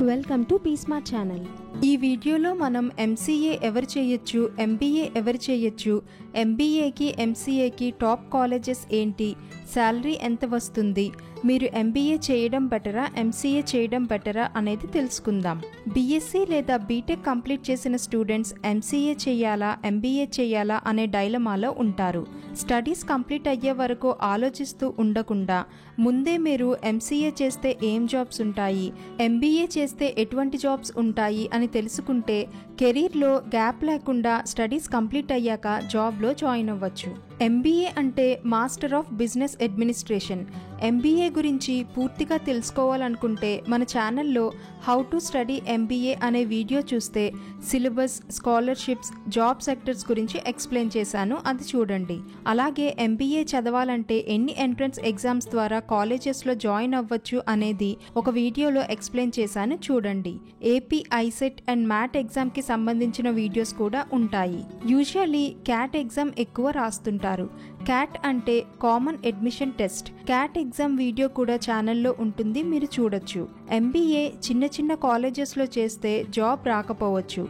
Welcome to be smart channel. ఈ వీడియోలో మనం ఎంసీఏ ఎవరు చేయొచ్చు, ఎంబీఏ ఎవరు చేయొచ్చు, ఎంబీఏకి ఎంసీఏకి టాప్ కాలేజెస్ ఏంటి, శాలరీ ఎంత వస్తుంది, మీరు ఎంబీఏ చేయడం బెటరా ఎంసీఏ చేయడం బెటరా అనేది తెలుసుకుందాం. బీఎస్సీ లేదా బీటెక్ కంప్లీట్ చేసిన స్టూడెంట్స్ ఎంసీఏ చేయాలా ఎంబీఏ చేయాలా అనే డైలమాలో ఉంటారు. స్టడీస్ కంప్లీట్ అయ్యే వరకు ఆలోచిస్తూ ఉండకుండా ముందే మీరు ఎంసీఏ చేస్తే ఏం జాబ్స్ ఉంటాయి, ఎంబీఏ చేస్తే ఎటువంటి జాబ్స్ ఉంటాయి అని తెలుసుకుంటే కెరీర్లో గ్యాప్ లేకుండా స్టడీస్ కంప్లీట్ అయ్యాక జాబ్లో జాయిన్ అవ్వచ్చు. ఎంబీఏ అంటే master of business administration. MBA గురించి పూర్తిగా తెలుసుకోవాలనుకుంటే మన ఛానల్లో హౌ టు స్టడీ ఎంబీఏ అనే వీడియో చూస్తే సిలబస్, స్కాలర్షిప్స్, జాబ్ సెక్టర్స్ గురించి ఎక్స్ప్లెయిన్ చేశాను, అది చూడండి. అలాగే ఎంబీఏ చదవాలంటే ఎన్ని ఎంట్రన్స్ ఎగ్జామ్స్ ద్వారా కాలేజెస్లో జాయిన్ అవ్వచ్చు అనేది ఒక వీడియోలో ఎక్స్ప్లెయిన్ చేశాను, చూడండి. ఏపీ ఐసెట్ అండ్ మ్యాట్ ఎగ్జామ్కి సంబంధించిన వీడియోస్ కూడా ఉంటాయి. యూజువల్లీ క్యాట్ ఎగ్జామ్ ఎక్కువ రాస్తుంటారు. క్యాట్ అంటే common admission test. Cat exam video కూడా ఛానల్లో ఉంటుంది, మీరు చూడొచ్చు. ఎంబీఏ చిన్న చిన్న కాలేజెస్లో చేస్తే జాబ్ రాకపోవచ్చు.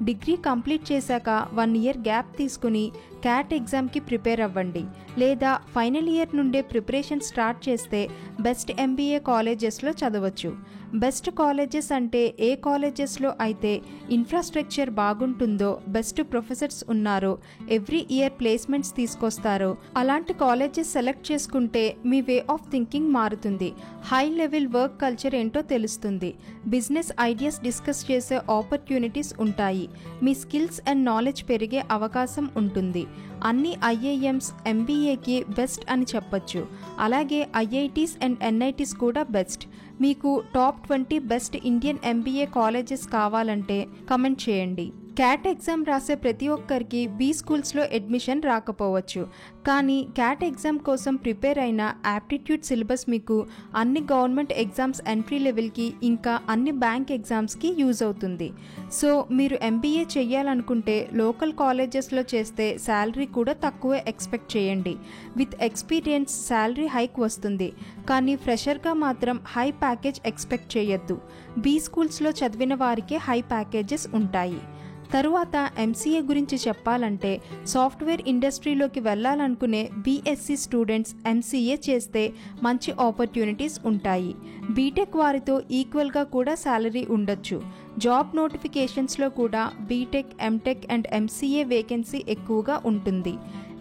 డిగ్రీ కంప్లీట్ చేశాక 1 ఇయర్ గ్యాప్ తీసుకుని క్యాట్ ఎగ్జామ్కి ప్రిపేర్ అవ్వండి, లేదా ఫైనల్ ఇయర్ నుండే ప్రిపరేషన్ స్టార్ట్ చేస్తే బెస్ట్ ఎంబీఏ కాలేజెస్లో చదవచ్చు. బెస్ట్ కాలేజెస్ అంటే ఏ కాలేజెస్లో అయితే ఇన్ఫ్రాస్ట్రక్చర్ బాగుంటుందో, బెస్ట్ ప్రొఫెసర్స్ ఉన్నారో, ఎవ్రీ ఇయర్ ప్లేస్మెంట్స్ తీసుకొస్తారో అలాంటి కాలేజెస్ సెలెక్ట్ చేసుకుంటే మీ వే ఆఫ్ థింకింగ్ మారుతుంది. హై లెవెల్ వర్క్ కల్చర్ ఏంటో తెలుస్తుంది. బిజినెస్ ఐడియాస్ డిస్కస్ చేసే ఆపర్చునిటీస్ ఉంటాయి. మీ స్కిల్స్ అండ్ నాలెడ్జ్ పెరిగే అవకాశం ఉంటుంది. అన్ని ఐఐఎమ్స్ ఎంబీఏకి బెస్ట్ అని చెప్పొచ్చు. అలాగే ఐఐటీస్ అండ్ ఎన్ఐటీస్ కూడా బెస్ట్. మీకు top 20 best Indian MBA colleges కావాలంటే కమెంట్ చేయండి. క్యాట్ ఎగ్జామ్ రాసే ప్రతి ఒక్కరికి బీ స్కూల్స్లో అడ్మిషన్ రాకపోవచ్చు, కానీ క్యాట్ ఎగ్జామ్ కోసం ప్రిపేర్ అయిన యాప్టిట్యూడ్ సిలబస్ మీకు అన్ని గవర్నమెంట్ ఎగ్జామ్స్ ఎంట్రీ లెవెల్కి ఇంకా అన్ని బ్యాంక్ ఎగ్జామ్స్కి యూజ్ అవుతుంది. సో మీరు ఎంబీఏ చేయాలనుకుంటే లోకల్ కాలేజెస్లో చేస్తే శాలరీ కూడా తక్కువే ఎక్స్పెక్ట్ చేయండి. విత్ ఎక్స్పీరియన్స్ శాలరీ హైక్ వస్తుంది, కానీ ఫ్రెషర్గా మాత్రం హై ప్యాకేజ్ ఎక్స్పెక్ట్ చేయొద్దు. బీ స్కూల్స్లో చదివిన వారికే హై ప్యాకేజెస్ ఉంటాయి. తరువాత ఎంసీఏ గురించి చెప్పాలంటే సాఫ్ట్వేర్ ఇండస్ట్రీలోకి వెళ్ళాలనుకునే బీఎస్సీ స్టూడెంట్స్ ఎంసీఏ చేస్తే మంచి ఆపర్చునిటీస్ ఉంటాయి. బీటెక్ వారితో ఈక్వల్గా కూడా శాలరీ ఉండొచ్చు. జాబ్ నోటిఫికేషన్స్లో కూడా BTech, MTech and MCA vacancy ఎక్కువగా ఉంటుంది.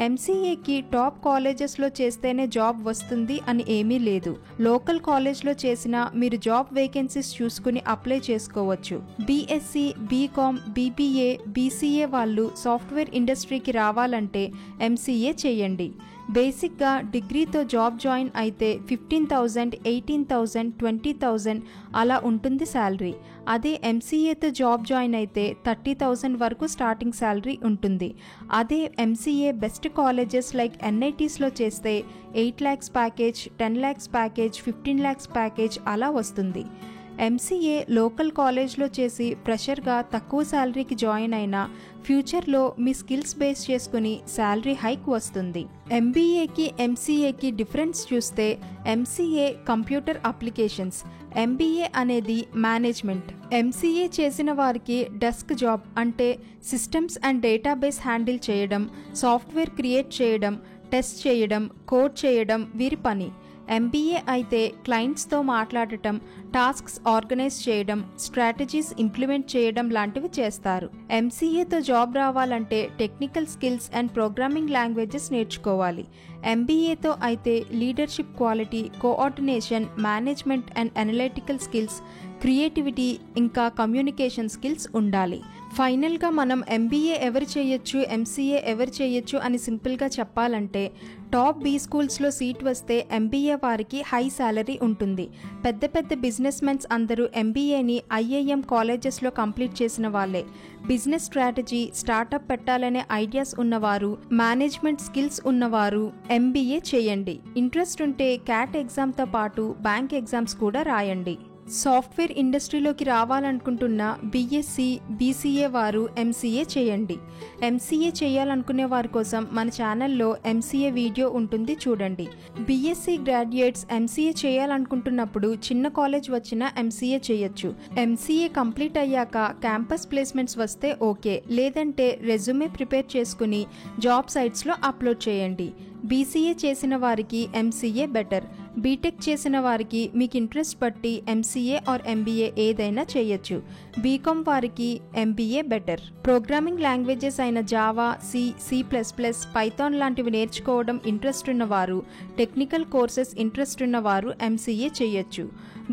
ఎంసీఏకి టాప్ కాలేజెస్లో చేస్తేనే జాబ్ వస్తుంది అని ఏమీ లేదు. లోకల్ కాలేజ్లో చేసినా మీరు జాబ్ వేకెన్సీస్ చూసుకుని అప్లై చేసుకోవచ్చు. బీఎస్సీ, బీకామ్, బీబీఏ, బీసీఏ వాళ్ళు సాఫ్ట్వేర్ ఇండస్ట్రీకి రావాలంటే ఎంసీఏ చేయండి. బేసిక్గా డిగ్రీతో జాబ్ జాయిన్ అయితే 15,000, 18,000, 20,000 అలా ఉంటుంది శాలరీ. అదే ఎంసీఏతో జాబ్ జాయిన్ అయితే 30,000 వరకు స్టార్టింగ్ శాలరీ ఉంటుంది. అదే ఎంసీఏ బెస్ట్ కాలేజెస్ లైక్ ఎన్ఐటీస్లో చేస్తే 8 lakhs package, 10 lakhs package, 15 lakhs package అలా వస్తుంది. ఎంసీఏ లోకల్ కాలేజ్లో చేసి ఫ్రెషర్గా తక్కువ శాలరీకి జాయిన్ అయినా ఫ్యూచర్లో మీ స్కిల్స్ బేస్ చేసుకుని శాలరీ హైక్ వస్తుంది. ఎంబీఏకి ఎంసీఏకి డిఫరెన్స్ చూస్తే ఎంసీఏ కంప్యూటర్ అప్లికేషన్స్, ఎంబీఏ అనేది మేనేజ్మెంట్. ఎంసీఏ చేసిన వారికి డెస్క్ జాబ్ అంటే సిస్టమ్స్ అండ్ డేటాబేస్ హ్యాండిల్ చేయడం, సాఫ్ట్వేర్ క్రియేట్ చేయడం, టెస్ట్ చేయడం, కోడ్ చేయడం వీరి పని. ఎంబీఏ అయితే క్లయింట్స్తో మాట్లాడటం, టాస్క్స్ ఆర్గనైజ్ చేయడం, స్ట్రాటజీస్ ఇంప్లిమెంట్ చేయడం లాంటివి చేస్తారు. ఎంసీఏతో జాబ్ రావాలంటే technical skills and programming languages నేర్చుకోవాలి. ఎంబీఏతో అయితే leadership quality, coordination, management and analytical skills, creativity ఇంకా కమ్యూనికేషన్ స్కిల్స్ ఉండాలి. ఫైనల్గా మనం ఎంబీఏ ఎవరు చేయొచ్చు, ఎంసీఏ ఎవరు చేయొచ్చు అని సింపుల్గా చెప్పాలంటే టాప్ బీ స్కూల్స్లో సీట్ వస్తే ఎంబీఏ వారికి హై శాలరీ ఉంటుంది. పెద్ద పెద్ద బిజినెస్ మెన్స్ అందరూ ఎంబీఏని ఐఐఎం కాలేజెస్లో కంప్లీట్ చేసిన వాళ్ళే. బిజినెస్ స్ట్రాటజీ, స్టార్టప్ పెట్టాలనే ఐడియాస్ ఉన్నవారు, మేనేజ్మెంట్ స్కిల్స్ ఉన్నవారు ఎంబీఏ చేయండి. ఇంట్రెస్ట్ ఉంటే క్యాట్ ఎగ్జామ్తో పాటు బ్యాంక్ ఎగ్జామ్స్ కూడా రాయండి. సాఫ్ట్వేర్ ఇండస్ట్రీలోకి రావాలనుకుంటున్న బీఎస్సీ బీసీఏ వారు ఎంసీఏ చేయండి. ఎంసీఏ చేయాలనుకునే వారి కోసం మన ఛానల్లో ఎంసీఏ వీడియో ఉంటుంది, చూడండి. బీఎస్సీ గ్రాడ్యుయేట్స్ ఎంసీఏ చేయాలనుకుంటున్నప్పుడు చిన్న కాలేజ్ వచ్చినా ఎంసీఏ చేయొచ్చు. ఎంసీఏ కంప్లీట్ అయ్యాక క్యాంపస్ ప్లేస్మెంట్స్ వస్తే ఓకే, లేదంటే రెజ్యూమే ప్రిపేర్ చేసుకుని జాబ్ సైట్స్లో అప్లోడ్ చేయండి. బీసీఏ చేసిన వారికి ఎంసీఏ బెటర్. బీటెక్ చేసిన వారికి మీకు ఇంట్రెస్ట్ బట్టి ఎంసీఏ ఆర్ ఎంబీఏ ఏదైనా చేయొచ్చు. బీకామ్ వారికి ఎంబీఏ బెటర్. ప్రోగ్రామింగ్ లాంగ్వేజెస్ అయిన Java, C plus plus, Python లాంటివి నేర్చుకోవడం ఇంట్రెస్ట్ ఉన్నవారు, టెక్నికల్ కోర్సెస్ ఇంట్రెస్ట్ ఉన్నవారు ఎంసీఏ చేయొచ్చు.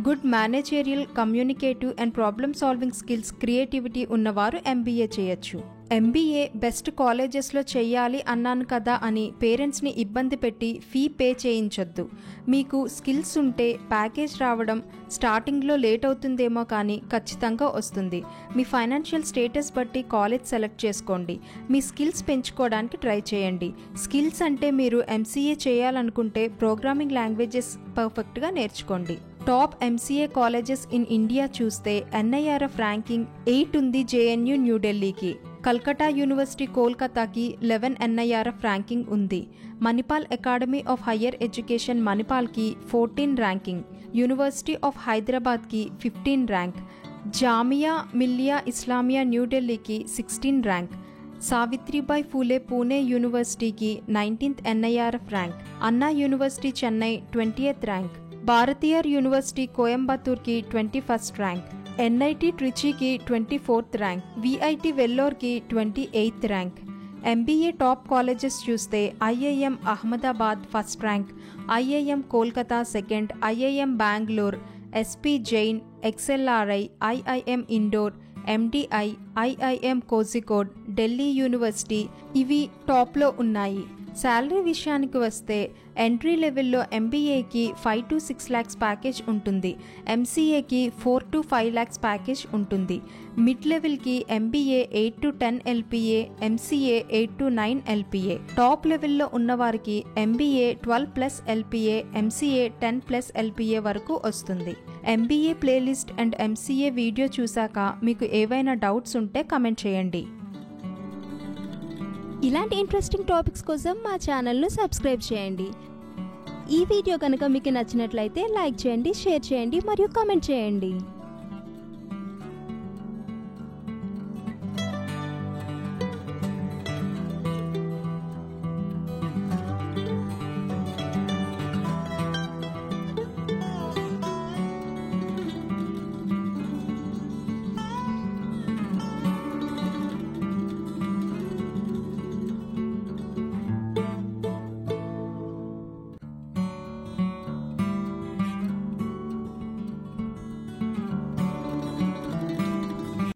Good managerial, communicative and problem solving skills, creativity ఉన్నవారు ఎంబీఏ చేయొచ్చు. ఎంబీఏ బెస్ట్ కాలేజెస్లో చెయ్యాలి అన్నాను కదా అని పేరెంట్స్ని ఇబ్బంది పెట్టి ఫీ పే చేయించొద్దు. మీకు స్కిల్స్ ఉంటే ప్యాకేజ్ రావడం స్టార్టింగ్లో లేట్ అవుతుందేమో కానీ ఖచ్చితంగా వస్తుంది. మీ ఫైనాన్షియల్ స్టేటస్ బట్టి కాలేజ్ సెలెక్ట్ చేసుకోండి. మీ స్కిల్స్ పెంచుకోవడానికి ట్రై చేయండి. స్కిల్స్ అంటే మీరు ఎంసీఏ చేయాలనుకుంటే ప్రోగ్రామింగ్ లాంగ్వేజెస్ పర్ఫెక్ట్గా నేర్చుకోండి. Top MCA colleges in India చూస్తే ఎన్ఐఆర్ఎఫ్ ర్యాంకింగ్ 8 ఉంది జేఎన్యూ న్యూఢిల్లీకి. కల్కటా యూనివర్సిటీ కోల్కతాకి 11 ఎన్ఐఆర్ఎఫ్ ర్యాంకింగ్ ఉంది. Manipal academy of higher education మణిపాల్కి 14 ర్యాంకింగ్. యూనివర్సిటీ ఆఫ్ హైదరాబాద్కి 15 ర్యాంక్. జామియా మిల్లియా ఇస్లామియా న్యూఢిల్లీకి 16 ర్యాంక్. సావిత్రిబాయి ఫూలే పూణే యూనివర్సిటీకి 19th ఎన్ఐఆర్ఎఫ్ ర్యాంక్. అన్నా university Chennai 20th rank. Bharathiar university కోయంబత్తూర్కి 21st ర్యాంక్. ఎన్ఐటి ట్రిచీకి 24th ర్యాంక్. విఐటి వెల్లోర్కి 28th rank. MBA top colleges చూస్తే IIM Ahmedabad 1st rank, IIM Kolkata 2nd, IIM Bengaluru, SP Jain, XLRI, IIM Indore, MDI, IIM Kozhikode, Delhi university ఇవి టాప్లో ఉన్నాయి. Salary విషయానికి వస్తే ఎంట్రీ లెవెల్లో ఎంబీఏకి 5 to 6 lakhs ప్యాకేజ్ ఉంటుంది. ఎంసీఏకి 4 to 5 lakhs ప్యాకేజ్ ఉంటుంది. మిడ్ లెవెల్కి MBA 8 to 10 LPA, MCA 8 to 9 LPA. Top లెవెల్లో ఉన్నవారికి ఎంబీఏ 12+ LPA, ఎంసీఏ 10+ LPA వరకు వస్తుంది. MBA playlist and MCA video చూశాక మీకు ఏవైనా డౌట్స్ ఉంటే కమెంట్ చేయండి. ఇలాంటి ఇంట్రెస్టింగ్ టాపిక్స్ కోసం మా ఛానల్ను సబ్స్క్రైబ్ చేయండి. ఈ వీడియో కనుక మీకు నచ్చినట్లయితే లైక్ చేయండి, షేర్ చేయండి మరియు కామెంట్ చేయండి.